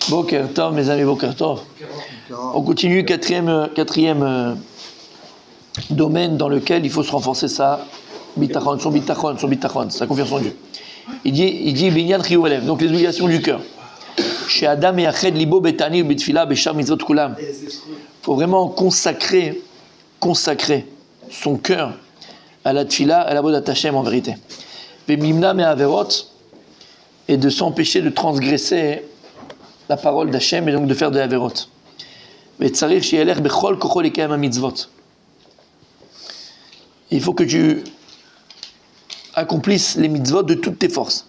Boker Tov, mes amis, Boker Tov. On continue, quatrième domaine dans lequel il faut se renforcer son bitachon, sa confiance en Dieu. Il dit Binyan Chiyuv Halev, donc les obligations du cœur. Chez Adam et Ached Libo Betani Betfila Beshar Mitzvot Kulam. Il faut vraiment consacrer son cœur à la tfila, à la Avodat Hashem en vérité. Vemimna me averot, et de s'empêcher de transgresser la parole d'Hachem et donc de faire de averot. Vetzarir she'elech bechol kocho lekayem mitzvot. Il faut que tu accomplisses les mitzvot de toutes tes forces.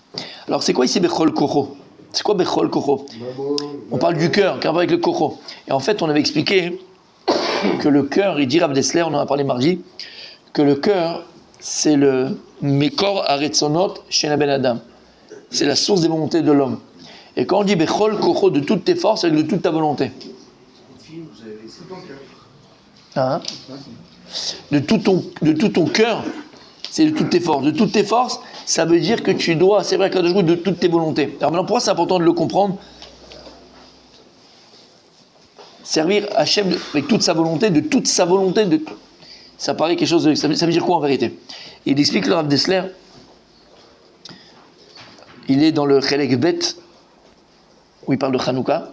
Alors c'est quoi ici bechol kocho? C'est quoi bechol kocho? On parle du cœur, car avec le kocho. Et en fait, on avait expliqué que le cœur, il dit Rav Dessler, on en a parlé mardi, que le cœur, c'est le mekor haretzonot shel ben adam. C'est la source des volontés de l'homme. Et quand on dit bechol kocho, de toutes tes forces, c'est de toute ta volonté. Hein? De tout ton cœur, c'est de toutes tes forces. De toutes tes forces, ça veut dire que tu dois, c'est vrai, de toutes tes volontés. Alors maintenant, pourquoi c'est important de le comprendre? Servir Hachem avec toute sa volonté, de toute sa volonté, ça paraît quelque chose ça veut dire quoi en vérité? Il explique le Rav Dessler, il est dans le Chelek Bet, où il parle de Hanouka,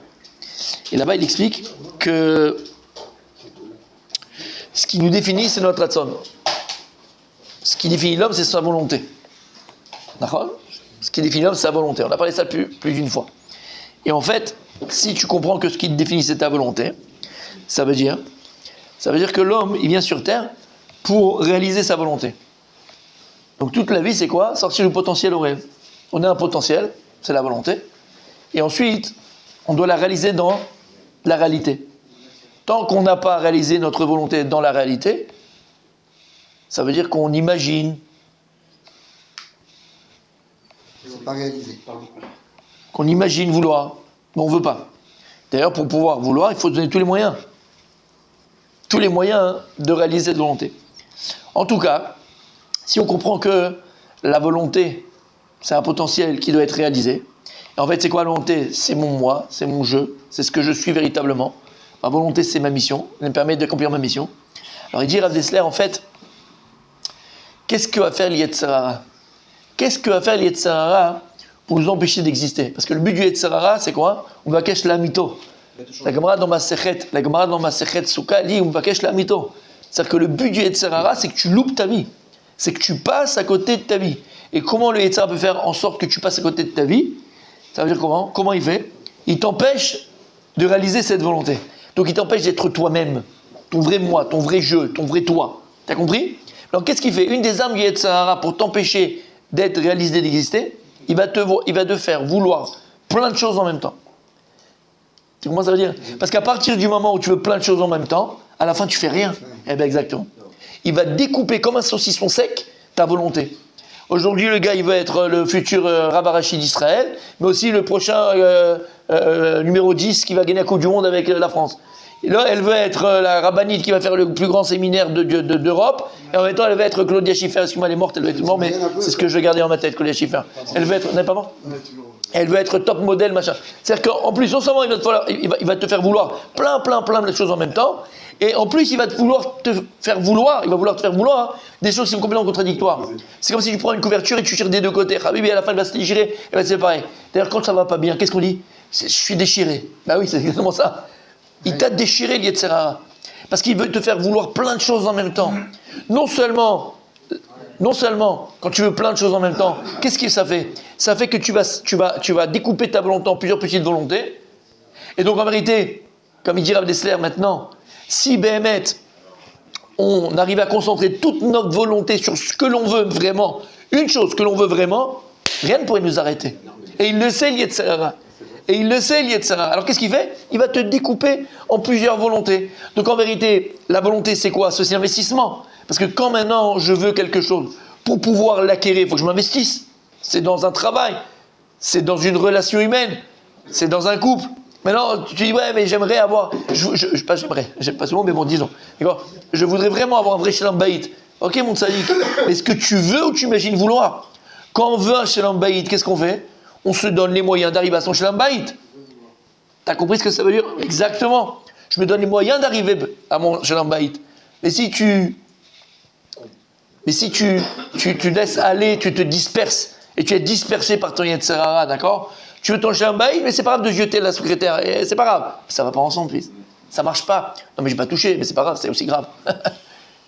et là-bas il explique que ce qui nous définit, c'est notre Ratzon. Ce qui définit l'homme, c'est sa volonté. D'accord? Ce qui définit l'homme, c'est sa volonté. On a parlé de ça plus d'une fois. Et en fait, si tu comprends que ce qui te définit, c'est ta volonté, ça veut dire que l'homme, il vient sur Terre pour réaliser sa volonté. Donc toute la vie, c'est quoi? Sortir du potentiel au rêve. On a un potentiel, c'est la volonté. Et ensuite, on doit la réaliser dans la réalité. Tant qu'on n'a pas réalisé notre volonté dans la réalité, ça veut dire qu'on imagine. C'est pas réalisé. Qu'on imagine vouloir, mais on ne veut pas. D'ailleurs, pour pouvoir vouloir, il faut donner tous les moyens. Tous les moyens de réaliser cette volonté. En tout cas, si on comprend que la volonté, c'est un potentiel qui doit être réalisé, et en fait, c'est quoi la volonté? C'est mon moi, c'est mon je, c'est ce que je suis véritablement. Ma volonté, c'est ma mission, elle me permet d'accomplir ma mission. Alors il dit Rav Dessler, en fait, qu'est-ce que va faire l'Yetzer Hara? Qu'est-ce que va faire l'Yetzer Hara pour nous empêcher d'exister? Parce que le but du Yetzer Hara, c'est quoi? On va cacher la mito. La Gemara dans ma Sechet Souka dit on va cacher la mito. C'est-à-dire que le but du Yetzer Hara, c'est que tu loupes ta vie. C'est que tu passes à côté de ta vie. Et comment le Yetzer Hara peut faire en sorte que tu passes à côté de ta vie? Ça veut dire comment? Comment il fait? Il t'empêche de réaliser cette volonté. Donc il t'empêche d'être toi-même, ton vrai moi, ton vrai je, ton vrai toi. T'as compris? Alors qu'est-ce qu'il fait? Une des armes du Yetzer Hara pour t'empêcher d'être réalisé, d'exister, il va te faire vouloir plein de choses en même temps. Tu comprends ce que ça veut dire? Parce qu'à partir du moment où tu veux plein de choses en même temps, à la fin tu fais rien. Eh bien exactement. Il va découper comme un saucisson sec ta volonté. Aujourd'hui, le gars, il veut être le futur Rav Arashi d'Israël, mais aussi le prochain numéro 10 qui va gagner la Coupe du Monde avec la France. Et là, elle veut être la rabbinite qui va faire le plus grand séminaire d'Europe, et en même temps, elle veut être Claudia Schiffer. Excuse-moi, elle est morte, elle veut être morte, mais c'est ce que je gardais en ma tête, Claudia Schiffer. Elle veut être, n'est pas mort? Elle veut être top modèle, machin. C'est-à-dire qu'en plus, non seulement il va te faire vouloir plein de choses en même temps, et en plus, il va vouloir te faire vouloir des choses qui sont complètement contradictoires. C'est comme si tu prends une couverture et tu tires des deux côtés. Habibi, à la fin, elle va se déchirer, et c'est pareil. D'ailleurs, quand ça va pas bien, qu'est-ce qu'on dit? Je suis déchiré. Bah oui, c'est exactement ça. Il t'a déchiré, l'Yetzer Hara. Parce qu'il veut te faire vouloir plein de choses en même temps. Non seulement, quand tu veux plein de choses en même temps, qu'est-ce que ça fait? Ça fait que tu vas découper ta volonté en plusieurs petites volontés. Et donc, en vérité, comme il dit Rav Dessler maintenant, si Béhémet, on arrive à concentrer toute notre volonté sur ce que l'on veut vraiment, une chose que l'on veut vraiment, rien ne pourrait nous arrêter. Et il le sait, l'Yetzer Hara. Alors qu'est-ce qu'il fait? Il va te découper en plusieurs volontés. Donc en vérité, la volonté c'est quoi? C'est investissement. Parce que quand maintenant je veux quelque chose, pour pouvoir l'acquérir, il faut que je m'investisse. C'est dans un travail, c'est dans une relation humaine, c'est dans un couple. Maintenant, tu dis, ouais, mais j'aimerais avoir... j'aime pas ce mot, mais bon, disons. D'accord? Je voudrais vraiment avoir un vrai Shalom Bayit. Ok, mon tzaddik, mais est-ce que tu veux ou tu imagines vouloir? Quand on veut un Shalom Bayit, qu'est-ce qu'on fait? On se donne les moyens d'arriver à son Shalom Bayit. T'as compris ce que ça veut dire? Exactement. Je me donne les moyens d'arriver à mon Shalom Bayit. Mais si tu laisses aller, tu te disperses, et tu es dispersé par ton Yetzer Hara, d'accord? Tu veux ton Shalom Bayit, mais c'est pas grave de jeter la secrétaire, et c'est pas grave. Ça va pas ensemble, fils. Ça marche pas. Non mais j'ai pas touché, mais c'est pas grave, c'est aussi grave.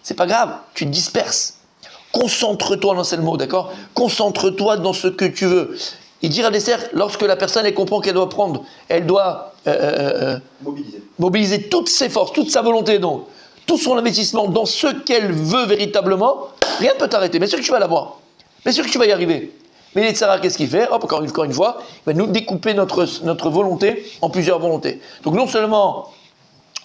C'est pas grave, tu te disperses. Concentre-toi dans ce mot, d'accord? Concentre-toi dans ce que tu veux. Il dit à dessert, lorsque la personne elle comprend qu'elle doit prendre, elle doit mobiliser toutes ses forces, toute sa volonté, donc tout son investissement dans ce qu'elle veut véritablement, rien ne peut t'arrêter. Bien sûr que tu vas l'avoir. Bien sûr que tu vas y arriver. Mais les Tzara, qu'est-ce qu'il fait? Hop, encore une fois, il va nous découper notre volonté en plusieurs volontés. Donc non seulement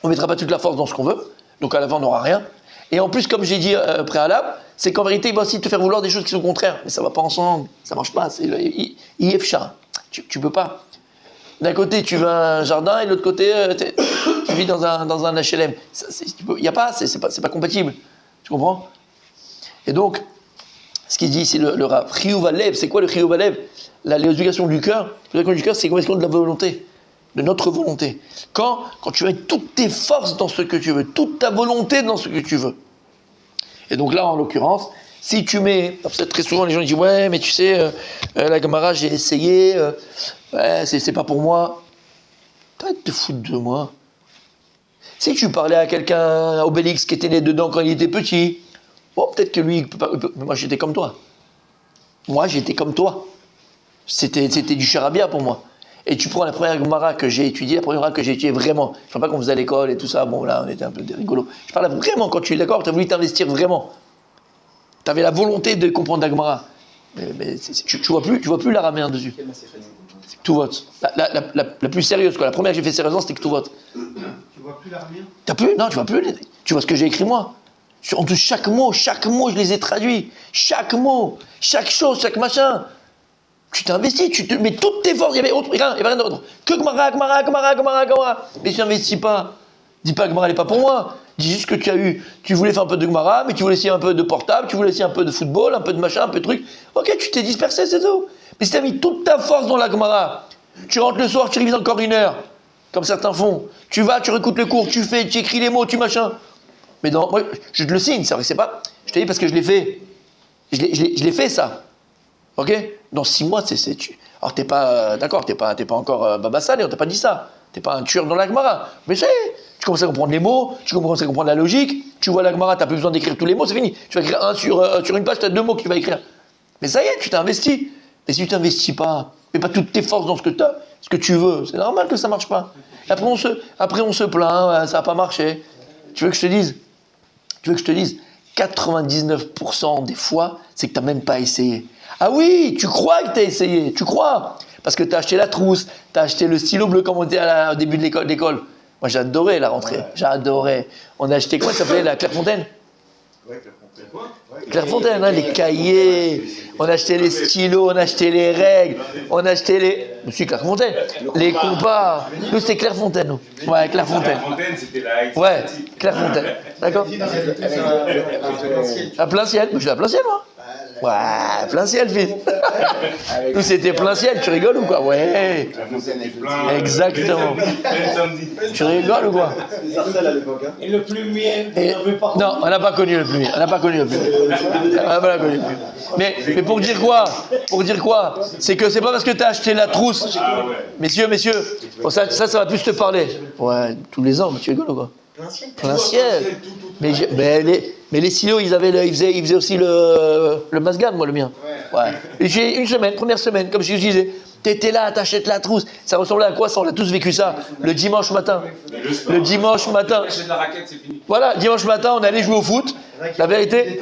on ne mettra pas toute la force dans ce qu'on veut, donc à la fin on n'aura rien. Et en plus, comme j'ai dit préalable, c'est qu'en vérité, il va aussi te faire vouloir des choses qui sont contraires. Mais ça ne va pas ensemble, ça ne marche pas. C'est IFCHA. Tu ne peux pas. D'un côté, tu veux un jardin et de l'autre côté, tu vis dans un HLM. Il n'y a pas, c'est pas compatible. Tu comprends? Et donc, ce qu'il dit ici, le Rav, Chiyuv Halev, c'est quoi le Chiyuv Halev? L'éducation du cœur, l'éducation du cœur, c'est l'éducation de la volonté. De notre volonté. Quand tu mets toutes tes forces dans ce que tu veux, toute ta volonté dans ce que tu veux. Et donc là, en l'occurrence, si tu mets, parce que très souvent les gens disent ouais, mais tu sais, la Gemara, j'ai essayé, ouais, c'est pas pour moi. T'arrêtes de te foutre de moi. Si tu parlais à quelqu'un, à Obélix, qui était né dedans quand il était petit, bon, peut-être que lui, mais moi j'étais comme toi. Moi j'étais comme toi. C'était du charabia pour moi. Et tu prends la première Gemara que j'ai étudiée, vraiment. Je ne parle pas quand vous à l'école et tout ça, bon là on était un peu des rigolos. Je parle vraiment quand tu es d'accord, tu as voulu t'investir vraiment. Tu avais la volonté de comprendre la Gemara. Mais tu vois plus l'araméen dessus. C'est tout vote. La plus sérieuse, quoi. La première que j'ai fait sérieusement, c'était que tout vote. Tu vois plus l'araméen? T'as plus? Non, tu vois plus. Tu vois ce que j'ai écrit moi. En tout chaque mot, je les ai traduits. Chaque mot, chaque chose, chaque machin. Tu t'investis, tu te mets toutes tes forces, il n'y avait rien d'autre. Que Gemara. Mais tu n'investis pas. Dis pas que Gemara n'est pas pour moi. Dis juste que tu voulais faire un peu de Gemara, mais tu voulais essayer un peu de portable, tu voulais essayer un peu de football, un peu de machin, un peu de truc. Ok, tu t'es dispersé, c'est tout. Mais si tu as mis toute ta force dans la Gemara, tu rentres le soir, tu révises encore 1 heure, comme certains font. Tu vas, tu réécoutes le cours, tu écris les mots, tu machin. Mais moi, je te le signe, c'est vrai que c'est pas. Je te dis parce que je l'ai fait. Je l'ai fait ça. Ok? Dans 6 mois, alors t'es pas, d'accord, t'es pas encore Baba Saleh, on t'a pas dit ça. T'es pas un tueur dans la Gemara. Mais tu commences à comprendre les mots, tu commences à comprendre la logique, tu vois la Gemara, t'as plus besoin d'écrire tous les mots, c'est fini. Tu vas écrire sur une page, t'as 2 mots que tu vas écrire. Mais ça y est, tu t'es investi. Mais si tu t'investis pas, mets pas toutes tes forces dans ce que tu veux, c'est normal que ça marche pas. Et après on se plaint, ça a pas marché. Tu veux que je te dise 99% des fois, c'est que t'as même pas essayé. Ah oui, tu crois que tu as essayé, tu crois. Parce que tu as acheté la trousse, tu as acheté le stylo bleu comme on était au début de l'école. Moi j'adorais la rentrée, j'adorais. On a acheté quoi, ça s'appelait la Clairefontaine? Ouais, Clairefontaine. Quoi? Clairefontaine, hein, les cahiers, on a acheté les stylos, on a acheté les règles, on a acheté les... Monsieur Clairefontaine, les compas. Nous c'était Clairefontaine, nous. Ouais, Clairefontaine. Clairefontaine, c'était la... Ouais, Clairefontaine, d'accord. À plein ciel, je suis à plein ciel moi. Ouais, plein ciel, fils. Nous, c'était plein ciel, tu rigoles ou quoi? Ouais. Exactement. Tu rigoles ou quoi? Et le plumier, vous n'avez pas connu? Non, on n'a pas connu le plumier. Mais pour dire quoi? C'est que c'est pas parce que tu as acheté la trousse. Messieurs, bon, ça va plus te parler. Ouais, tous les ans, mais tu rigoles ou quoi? Plein ciel. Mais les stylos, ils faisaient aussi le masgan, moi, le mien. Ouais. Et j'ai première semaine, comme je disais, t'étais là, t'achètes la trousse. Ça ressemblait à quoi ça? On a tous vécu ça. Le dimanche matin. Voilà, dimanche matin, on allait jouer au foot. La vérité,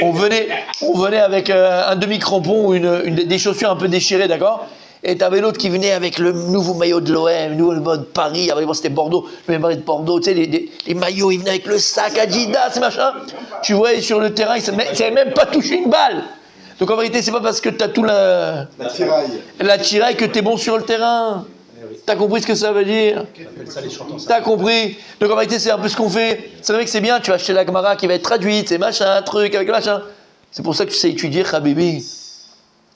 on venait avec un demi-crampon ou des chaussures un peu déchirées, d'accord? Et t'avais l'autre qui venait avec le nouveau maillot de l'OM, le nouveau maillot de Paris, avant c'était Bordeaux, le même maillot de Bordeaux, tu sais, les maillots, ils venaient avec le sac Adidas, machin. Tu vois, sur le terrain, ils ne savaient même pas toucher une balle. Donc en vérité, c'est pas parce que t'as tout la tiraille que t'es bon sur le terrain. T'as compris ce que ça veut dire? T'as compris? Donc en vérité, c'est un peu ce qu'on fait. C'est vrai que c'est bien, tu vas acheter la Gemara qui va être traduite, c'est machin, truc, avec le machin. C'est pour ça que tu sais étudier, Habibi.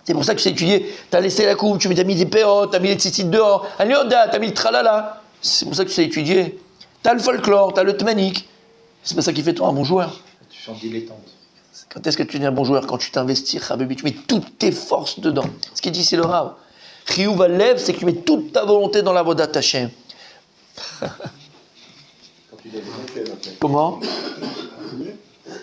C'est pour ça que tu sais étudier. Tu as laissé la coupe, tu as mis des péotes, tu as mis les tzitzit dehors, tu as mis le tralala. C'est pour ça que tu sais étudier. Tu as le folklore, tu as le tmanik. C'est pas ça qui fait toi un bon joueur. Tu chantes dilettante. Quand est-ce que tu deviens un bon joueur? Quand tu t'investis, Habibi, tu mets toutes tes forces dedans. Ce qu'il dit, c'est le Rav. Chiyuv Halev, c'est que tu mets toute ta volonté dans la Vodat Hashem. Comment?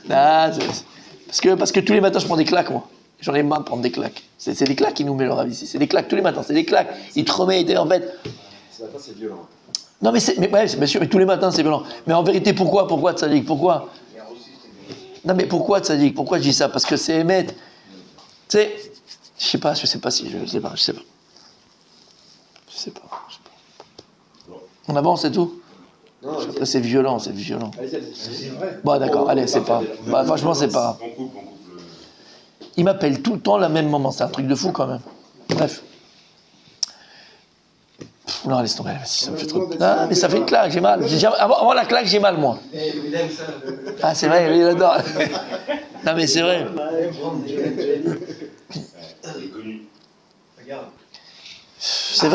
Parce que tous les matins, je prends des claques, moi. J'en ai marre de prendre des claques. C'est des claques qui nous met le Rav ici. C'est des claques tous les matins, c'est des claques. Il te remet, en fait. Ce matin, c'est violent. Non, ouais, bien sûr, mais tous les matins, c'est violent. Mais en vérité, pourquoi, Tzadik? Pourquoi? Non, mais pourquoi, Tzadik? Pourquoi je dis ça? Parce que c'est Emet. Tu sais, je sais pas. On avance, c'est tout? Non, Après, c'est violent. allez-y. C'est vrai. Bon, d'accord, allez, c'est pas. Bah, franchement, c'est pas. On coupe. Il m'appelle tout le temps la même moment. C'est un truc de fou, quand même. Bref. Non, laisse tomber, ça me fait trop. Ah, mais ça fait une claque, j'ai mal. Avant la claque, j'ai mal, moi. Il aime ça. Ah, c'est vrai, il adore. Non, mais c'est vrai. Il est connu. Regarde. C'est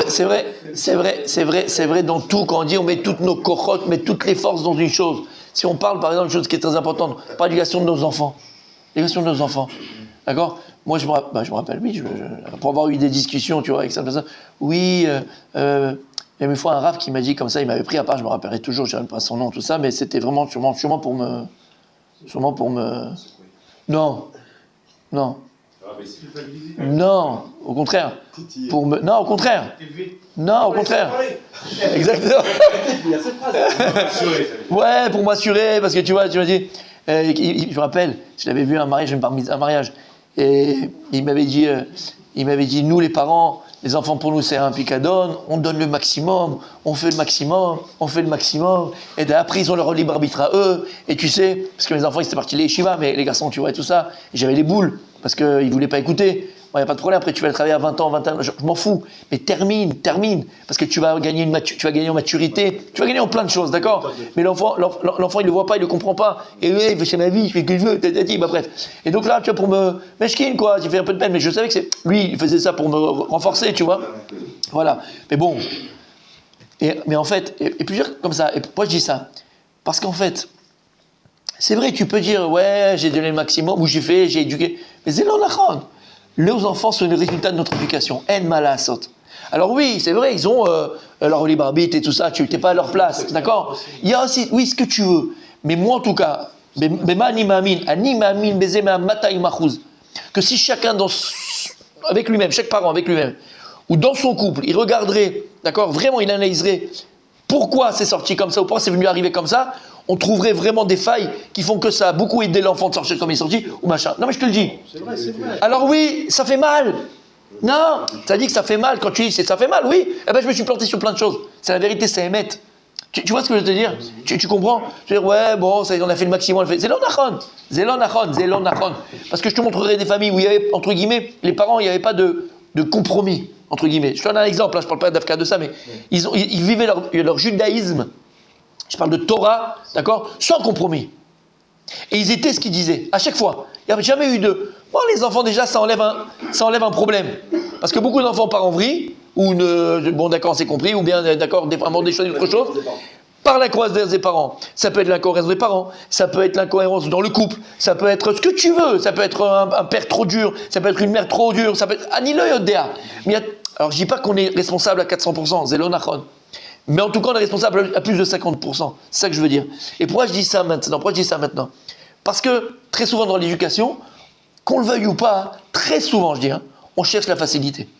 vrai dans tout, quand on dit on met toutes nos cochotes, on met toutes les forces dans une chose. Si on parle, par exemple, d'une chose qui est très importante, par l'éducation de nos enfants. L'éducation de nos enfants. D'accord? Moi, je me rappelle, oui, pour avoir eu des discussions, tu vois, avec ça, oui, il y a une fois un Rav qui m'a dit comme ça, il m'avait pris à part, je me rappellerai toujours, je ne dirai pas son nom, tout ça, mais c'était vraiment sûrement pour me... Non. Non, au contraire. Non, au contraire. Exactement. Ouais, pour m'assurer, parce que tu vois, tu m'as dit, je me rappelle, je l'avais vu à un mariage, et il m'avait dit, nous les parents, les enfants pour nous c'est un picadone, on donne le maximum, on fait le maximum, et après ils ont leur libre arbitre à eux, et tu sais, parce que mes enfants ils étaient partis les yeshivas, mais les garçons tu vois et tout ça, et j'avais les boules, parce qu'ils voulaient pas écouter. Bon, il n'y a pas de problème, après tu vas travailler à 20 ans, 21 ans, je m'en fous, mais termine, parce que tu vas gagner en maturité, tu vas gagner en plein de choses, d'accord? Mais l'enfant il le voit pas, il le comprend pas, et lui, il fait c'est ma vie, je fais ce que je veux, bah bref. Et donc là, tu vois, pour me meshkin, quoi, j'ai fait un peu de peine, mais je savais que c'est, lui, il faisait ça pour me renforcer, tu vois? Voilà, mais bon, mais en fait, et plusieurs comme ça, et pourquoi je dis ça? Parce qu'en fait, c'est vrai, tu peux dire, ouais, j'ai donné le maximum, ou j'ai éduqué, mais c'est l'onachon. Les enfants sont le résultat de notre éducation. En malasot. Alors oui, c'est vrai, ils ont leur libre arbitre et tout ça, tu n'es pas à leur place, d'accord? Il y a aussi, oui, ce que tu veux. Mais moi, en tout cas, que si chacun, avec lui-même, chaque parent avec lui-même, ou dans son couple, il regarderait, d'accord, vraiment, il analyserait pourquoi c'est sorti comme ça, ou pourquoi c'est venu arriver comme ça, on trouverait vraiment des failles qui font que ça a beaucoup aidé l'enfant de sortir comme il est sorti, ou machin. Non mais je te le dis. C'est vrai. Alors oui, ça fait mal. Non, ça dit que ça fait mal. Quand tu dis ça fait mal, oui. Eh ben je me suis planté sur plein de choses. C'est la vérité, c'est émettre. Tu vois ce que je veux te dire? Tu comprends? Je veux dire, ouais, bon, ça, on a fait le maximum. C'est l'onachon. Parce que je te montrerai des familles où il y avait, entre guillemets, les parents, il n'y avait pas de compromis, entre guillemets. Je te donne un exemple, là, je ne parle pas d'Afka de ça, mais ils vivaient leur judaïsme. Je parle de Torah, d'accord, sans compromis. Et ils étaient ce qu'ils disaient, à chaque fois. Il n'y avait jamais eu de... Bon, les enfants, déjà, ça enlève un problème. Parce que beaucoup d'enfants partent en vrille, ou bon, d'accord, c'est compris, ou bien, d'accord, vraiment des choses, autre chose, par l'incohérence des parents. Ça peut être l'incohérence des parents, ça peut être l'incohérence dans le couple, ça peut être ce que tu veux, ça peut être un père trop dur, ça peut être une mère trop dure, ça peut être... Anilo Yodea. Alors, je dis pas qu'on est responsable à 400%, Zélonachon. Mais en tout cas, on est responsable à plus de 50%. C'est ça que je veux dire. Et pourquoi je dis ça maintenant? Parce que très souvent dans l'éducation, qu'on le veuille ou pas, très souvent, je dis, on cherche la facilité.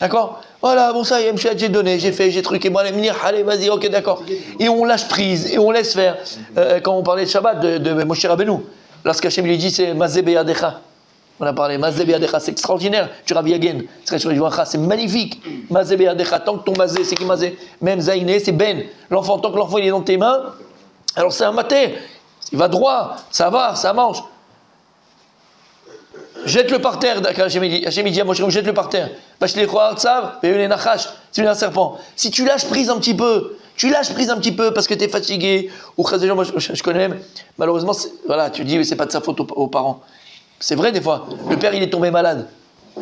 D'accord? Voilà, bon ça y est, j'ai donné, j'ai fait, j'ai truqué, moi, allez, vas-y, ok, d'accord. Et on lâche prise, et on laisse faire. Quand on parlait de Shabbat, de Moshe Rabbeinu, lorsqu'Hachem lui dit, c'est Mazé Beyadecha. On a parlé, Mazé Beyadecha, c'est extraordinaire. Tu Rav Yagen, c'est magnifique. Mazé Beyadecha, tant que ton Mazé, c'est qui Mazé? Même Zaïné, c'est Ben. L'enfant, tant que l'enfant il est dans tes mains, alors c'est un maté. Il va droit, ça va, ça mange. Jette-le par terre, Hachem dit à Moshe, jette-le par terre. C'est un serpent. Si tu lâches prise un petit peu, parce que tu es fatigué, ou moi je connais même, malheureusement, voilà, tu dis, mais c'est pas de sa faute aux parents. C'est vrai des fois. Le père, il est tombé malade.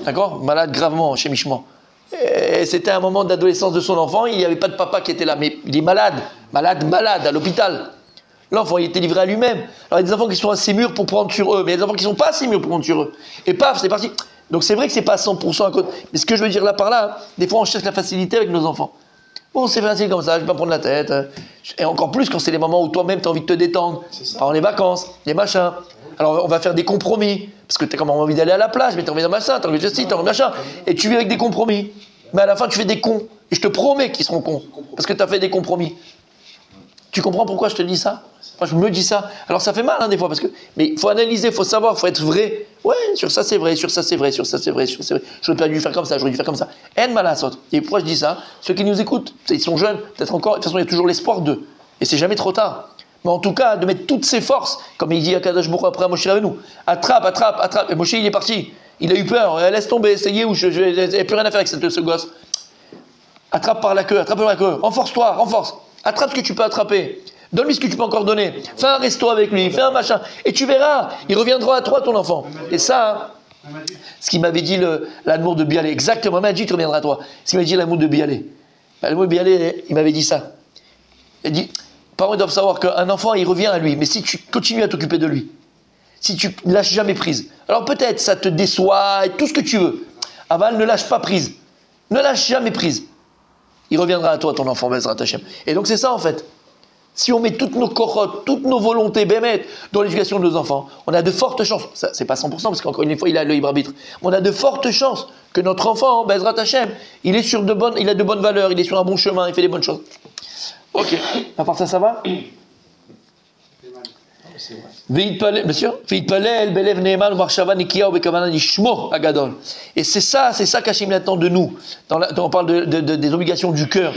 D'accord? Malade gravement, chimiquement. Et c'était un moment d'adolescence de son enfant, il n'y avait pas de papa qui était là, mais il est malade, à l'hôpital. L'enfant, il était livré à lui-même. Alors il y a des enfants qui sont assez mûrs pour prendre sur eux, mais il y a des enfants qui ne sont pas assez mûrs pour prendre sur eux. Et paf, c'est parti. Donc c'est vrai que c'est pas 100% à côté. Mais ce que je veux dire là par là, des fois on cherche la facilité avec nos enfants. Bon, c'est facile comme ça, je vais pas me prendre la tête. Et encore plus quand c'est les moments où toi-même tu as envie de te détendre. Pendant les vacances, les machins. Alors on va faire des compromis. Parce que tu as quand même envie d'aller à la plage, mais tu as envie de machin, tu as envie de ceci, tu as envie de machin. Et tu vis avec des compromis. Mais à la fin, tu fais des cons. Et je te promets qu'ils seront cons. Parce que tu as fait des compromis. Tu comprends pourquoi je te dis ça? Moi, je me dis ça. Alors ça fait mal des fois. Mais il faut analyser, il faut savoir, il faut être vrai. Ouais, sur ça c'est vrai, sur ça c'est vrai, sur ça c'est vrai, sur ça c'est vrai. J'aurais pas dû faire comme ça, j'aurais dû faire comme ça. En malasot. Et pourquoi je dis ça? Ceux qui nous écoutent, ils sont jeunes, peut-être encore. De toute façon, il y a toujours l'espoir d'eux. Et c'est jamais trop tard. Mais en tout cas, de mettre toutes ses forces, comme il dit à Kadosh Baruch Hu après à Moshe Rabbeinu. Attrape. Et Moshe, il est parti. Il a eu peur. Laisse tomber, essayez ou il n'y a plus rien à faire avec ce gosse. Attrape par la queue. Renforce-toi, renforce. Attrape ce que tu peux attraper. Donne-lui ce que tu peux encore donner. Fais un resto avec lui, fais un machin. Et tu verras, il reviendra à toi, ton enfant. Et ça, ce qu'il m'avait dit l'amour de Bialé, exactement, il m'a dit, tu reviendras à toi. Ce qu'il m'a dit l'amour de Bialé. L'amour de Bialé, il m'avait dit ça. Il dit, parents doivent savoir qu'un enfant, il revient à lui. Mais si tu continues à t'occuper de lui, si tu ne lâches jamais prise, alors peut-être ça te déçoit, tout ce que tu veux. Aval, ne lâche pas prise. Ne lâche jamais prise. Il reviendra à toi, ton enfant, Bezrat Hashem. Et donc c'est ça en fait. Si on met toutes nos corottes, toutes nos volontés, bémet, dans l'éducation de nos enfants, on a de fortes chances, ça, c'est pas 100% parce qu'encore une fois il a le libre arbitre, on a de fortes chances que notre enfant, Bezrat Hashem, il a de bonnes valeurs, il est sur un bon chemin, il fait des bonnes choses. Ok, à part ça va? Monsieur, et c'est ça qu'Hachem attend de nous. On parle des obligations du cœur.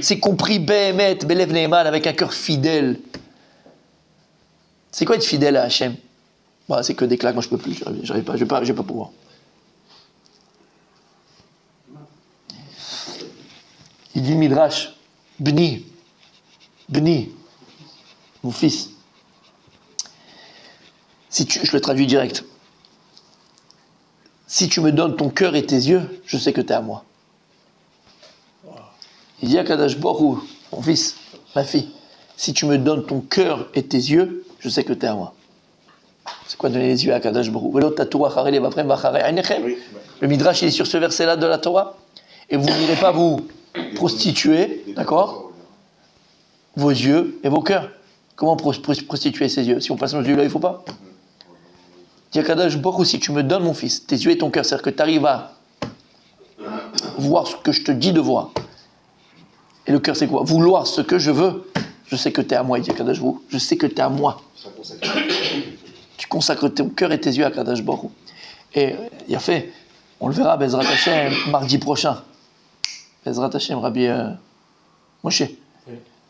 C'est compris Behemet, Belev Neeman, avec un cœur fidèle. C'est quoi être fidèle à Hachem? Bah, c'est que des claques, moi je peux plus, je vais pas pouvoir. Il dit Midrash, Bni, mon fils. Je le traduis direct. Si tu me donnes ton cœur et tes yeux, je sais que tu es à moi. Il dit à Kadosh Baruch Hu, mon fils, ma fille, si tu me donnes ton cœur et tes yeux, je sais que tu es à moi. C'est quoi donner les yeux à Kadosh Baruch Hu? Le Midrash, il est sur ce verset-là de la Torah. Et vous n'irez pas vous prostituer, d'accord? Vos yeux et vos cœurs. Comment prostituer ses yeux? Si on passe nos yeux là, il ne faut pas. Dis à Kadosh Baruch Hu, si tu me donnes mon fils, tes yeux et ton cœur, c'est-à-dire que tu arrives à voir ce que je te dis de voir. Et le cœur, c'est quoi? Vouloir ce que je veux. Je sais que tu es à moi, il dit à Kadosh Baruch Hu. Je sais que tu es à moi. Tu consacres ton cœur et tes yeux à Kadosh Baruch Hu. Et il a fait, on le verra, Bezrat Hashem, mardi prochain. Bezrat Hashem, Rabbi Moshe.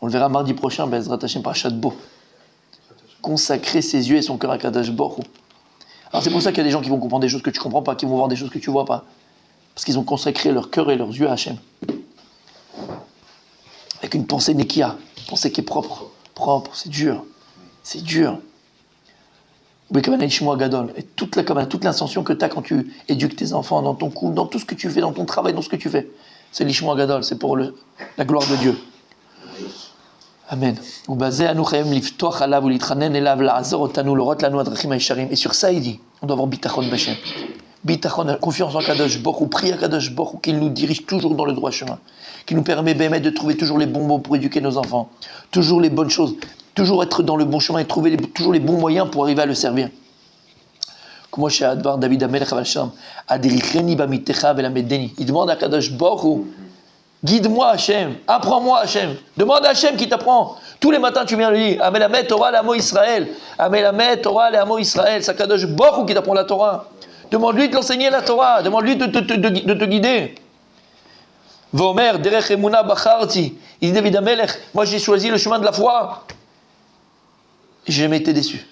On le verra mardi prochain, Bezrat Hashem, Parashat Bo. Consacrer ses yeux et son cœur à Kadosh Baruch Hu. Alors c'est pour ça qu'il y a des gens qui vont comprendre des choses que tu ne comprends pas, qui vont voir des choses que tu ne vois pas. Parce qu'ils ont consacré leur cœur et leurs yeux à Hachem. Avec une pensée nekia, une pensée qui est propre, c'est dur. C'est dur. Et toute l'intention que tu as quand tu éduques tes enfants, dans ton couple, dans tout ce que tu fais, dans ton travail, dans ce que tu fais, c'est l'Ishmoa Gadol, c'est pour la gloire de Dieu. Amen. Et sur ça, il dit, on doit avoir bitachon b'Hashem. Bitachon, confiance en Kadosh Baruch Hu, prie à Kadosh Baruch Hu qu'il nous dirige toujours dans le droit chemin, qu'il nous permet de trouver toujours les bons mots pour éduquer nos enfants, toujours les bonnes choses, toujours être dans le bon chemin et trouver toujours les bons moyens pour arriver à le servir. Comme chez Advar David Amelech Avalsham, Adricheni bamitecha velamedeni. Il demande à Kadosh Baruch Hu, guide-moi Hachem, apprends-moi Hachem. Demande à Hachem qui t'apprend. Tous les matins tu viens lui dire, Amelamet Torah l'amo Israël. Amelamet Torah l'amo Israël. C'est Kadosh Baruch Hu qui t'apprend la Torah. Demande-lui de l'enseigner la Torah. Demande-lui de te guider. Vomer derech emuna bacharti. Il dit David Amelech, moi j'ai choisi le chemin de la foi. Et j'ai jamais été déçu.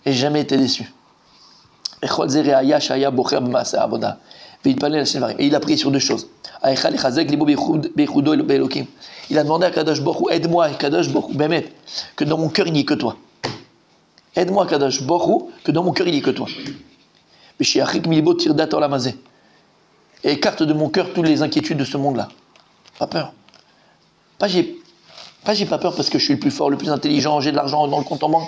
Et il a prié sur deux choses. Il a demandé à Kadosh Baruch Hu, aide-moi, Kadosh Baruch Hu, que dans mon cœur il n'y ait que toi. Aide-moi, Kadosh Baruch Hu, que dans mon cœur il n'y ait que toi. Et écarte de mon cœur toutes les inquiétudes de ce monde-là. Pas peur. J'ai pas peur parce que je suis le plus fort, le plus intelligent, j'ai de l'argent dans le compte en banque.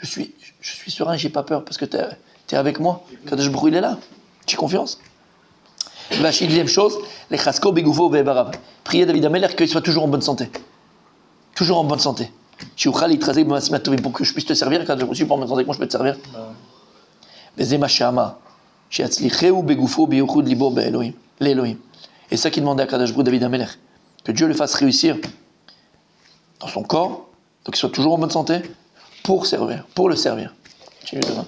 Je suis serein, j'ai pas peur parce que t'es avec moi. Kadosh Baruch Hu, il est là. J'ai confiance. La deuxième chose, les chasko begoufo ve'ebarav. Priez David Ameler qu'il soit toujours en bonne santé. Toujours en bonne santé. Pour que je puisse te servir, quand je suis pas en bonne santé, comment je peux te servir? Et ça qui demandait à Kadosh Baruch Hu, David Ameler, que Dieu le fasse réussir dans son corps, donc qu'il soit toujours en bonne santé, pour le servir. Continue demain.